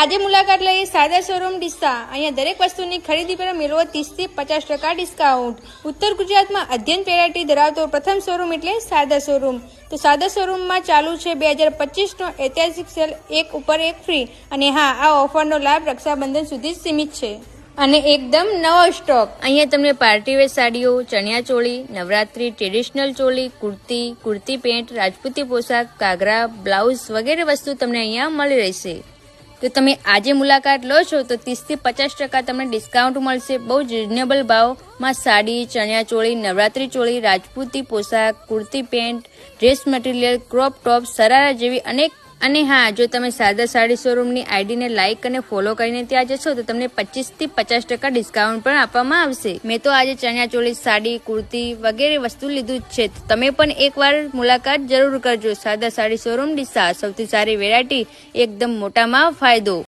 આજે મુલાકાત લઈએ સાદા શોરૂમ ડીસા। અહીંયા દરેક વસ્તુની ખરીદી પર મેળવો 30 થી 50% ડિસ્કાઉન્ટ। ઉત્તર ગુજરાતમાં અધ્યયન પેરાટી ધરાવતો પ્રથમ શોરૂમ એટલે સાદા શોરૂમ। તો સાદા શોરૂમમાં ચાલુ છે 2025નો ઐતિહાસિક સેલ, એક ઉપર એક ફ્રી। અને હા, આ ઓફરનો લાભ રક્ષાબંધન સુધી સીમિત છે અને એકદમ નવો સ્ટોક। અહીંયા તમને પાર્ટીવેર સાડીઓ, ચણિયા ચોળી, નવરાત્રી ટ્રેડિશનલ ચોળી, કુર્તી પેન્ટ, રાજપૂતી પોશાક, ઘાઘરા, બ્લાઉઝ વગેરે વસ્તુ તમને અહીંયા મળી રહેશે। તો તમે આજે મુલાકાત લો છો તો 30 થી 50% તમને ડિસ્કાઉન્ટ મળશે। બહુ જ રિઝનેબલ ભાવમાં સાડી, ચણિયા ચોળી, નવરાત્રી ચોળી, રાજપૂતી પોશાક, kurti pant, dress material, crop top, sharara જેવી અને હા, જો તમે સાદા સાડી શોરૂમની આઈડીને લાઇક અને ફોલો કરીને ત્યાં જશો તો તમને 25 થી 50% ડિસ્કાઉન્ટ પણ આપવામાં આવશે। મેં તો આજે ચણિયા ચોળી, સાડી, કુર્તી વગેરે વસ્તુ લીધું જ છે, તો તમે પણ એકવાર મુલાકાત જરૂર કરજો। સાદા સાડી શોરૂમ ડીસા, સૌથી સારી વેરાયટી, એકદમ મોટામાં ફાયદો।